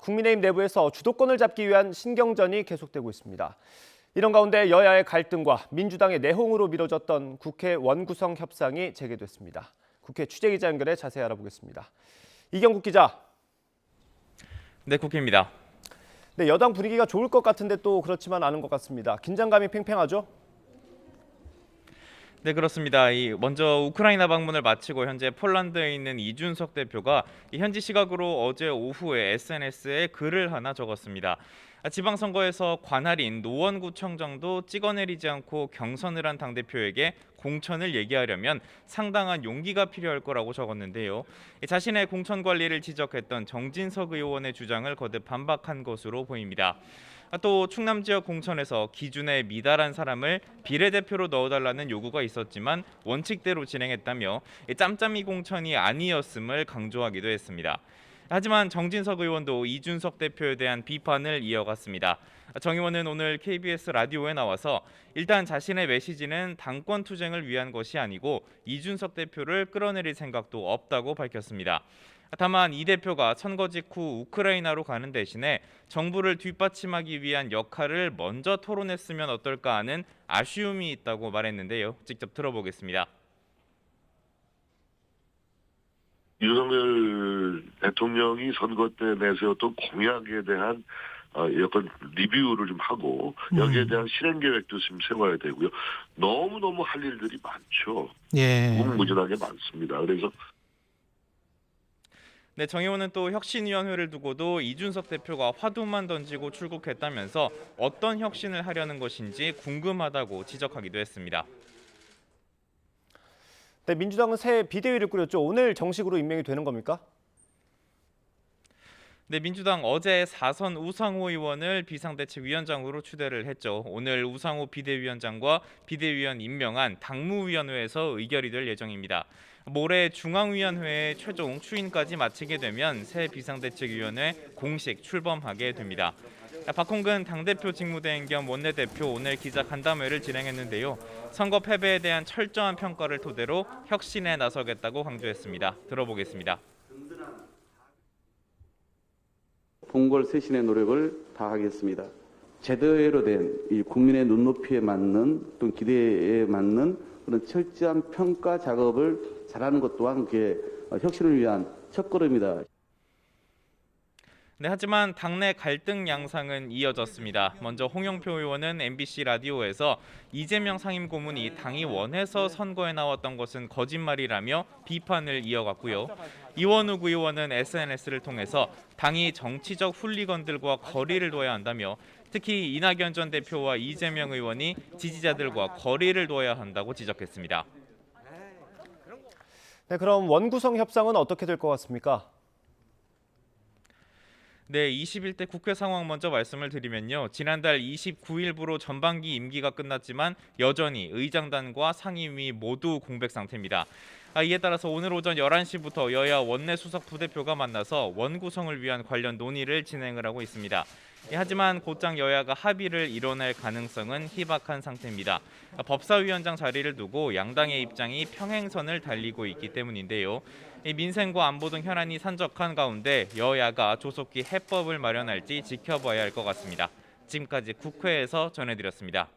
국민의힘 내부에서 주도권을 잡기 위한 신경전이 계속되고 있습니다. 이런 가운데 여야의 갈등과 민주당의 내홍으로 미뤄졌던 국회 원구성 협상이 재개됐습니다. 국회 취재기자 연결해 자세히 알아보겠습니다. 이경국 기자. 네, 국회입니다. 네, 여당 분위기가 좋을 것 같은데 또 그렇지만 않은 것 같습니다. 긴장감이 팽팽하죠? 네, 그렇습니다. 먼저 우크라이나 방문을 마치고 현재 폴란드에 있는 이준석 대표가 현지 시각으로 어제 오후에 SNS에 글을 하나 적었습니다. 지방선거에서 관할인 노원구청장도 찍어내리지 않고 경선을 한 당대표에게 공천을 얘기하려면 상당한 용기가 필요할 거라고 적었는데요. 자신의 공천 관리를 지적했던 정진석 의원의 주장을 거듭 반박한 것으로 보입니다. 또 충남 지역 공천에서 기준에 미달한 사람을 비례대표로 넣어달라는 요구가 있었지만 원칙대로 진행했다며 짬짬이 공천이 아니었음을 강조하기도 했습니다. 하지만 정진석 의원도 이준석 대표에 대한 비판을 이어갔습니다. 정 의원은 오늘 KBS 라디오에 나와서 일단 자신의 메시지는 당권 투쟁을 위한 것이 아니고 이준석 대표를 끌어내릴 생각도 없다고 밝혔습니다. 다만 이 대표가 선거 직후 우크라이나로 가는 대신에 정부를 뒷받침하기 위한 역할을 먼저 토론했으면 어떨까 하는 아쉬움이 있다고 말했는데요. 직접 들어보겠습니다. 윤석열 대통령이 선거 때 내세웠던 공약에 대한 약간 리뷰를 좀 하고 여기에 대한 실행 계획도 좀 세워야 되고요. 너무너무 할 일들이 많죠. 예. 무궁무진하게 많습니다. 그래서 네, 정 의원은 또 혁신위원회를 두고도 이준석 대표가 화두만 던지고 출국했다면서 어떤 혁신을 하려는 것인지 궁금하다고 지적하기도 했습니다. 네, 민주당은 새 비대위를 꾸렸죠. 오늘 정식으로 임명이 되는 겁니까? 네, 민주당 어제 4선 우상호 의원을 비상대책위원장으로 추대를 했죠. 오늘 우상호 비대위원장과 비대위원 임명안 당무위원회에서 의결이 될 예정입니다. 모레 중앙위원회의 최종 추인까지 마치게 되면 새 비상대책위원회 공식 출범하게 됩니다. 박홍근 당대표 직무대행 겸 원내대표 오늘 기자간담회를 진행했는데요. 선거 패배에 대한 철저한 평가를 토대로 혁신에 나서겠다고 강조했습니다. 들어보겠습니다. 봉골 쇄신의 노력을 다하겠습니다. 제대로 된 이 국민의 눈높이에 맞는 또 기대에 맞는 그런 철저한 평가 작업을 잘하는 것 또한 그게 혁신을 위한 첫걸음이다. 네, 하지만 당내 갈등 양상은 이어졌습니다. 먼저 홍영표 의원은 MBC 라디오에서 이재명 상임고문이 당이 원해서 선거에 나왔던 것은 거짓말이라며 비판을 이어갔고요. 이원욱 의원은 SNS를 통해서 당이 정치적 훌리건들과 거리를 둬야 한다며 특히 이낙연 전 대표와 이재명 의원이 지지자들과 거리를 둬야 한다고 지적했습니다. 네, 그럼 원구성 협상은 어떻게 될 것 같습니까? 네, 21대 국회 상황 먼저 말씀을 드리면요. 지난달 29일부로 전반기 임기가 끝났지만 여전히 의장단과 상임위 모두 공백 상태입니다. 이에 따라서 오늘 오전 11시부터 여야 원내 수석 부대표가 만나서 원구성을 위한 관련 논의를 진행을 하고 있습니다. 하지만 곧장 여야가 합의를 이뤄낼 가능성은 희박한 상태입니다. 법사위원장 자리를 두고 양당의 입장이 평행선을 달리고 있기 때문인데요. 민생과 안보 등 현안이 산적한 가운데 여야가 조속히 해법을 마련할지 지켜봐야 할 것 같습니다. 지금까지 국회에서 전해드렸습니다.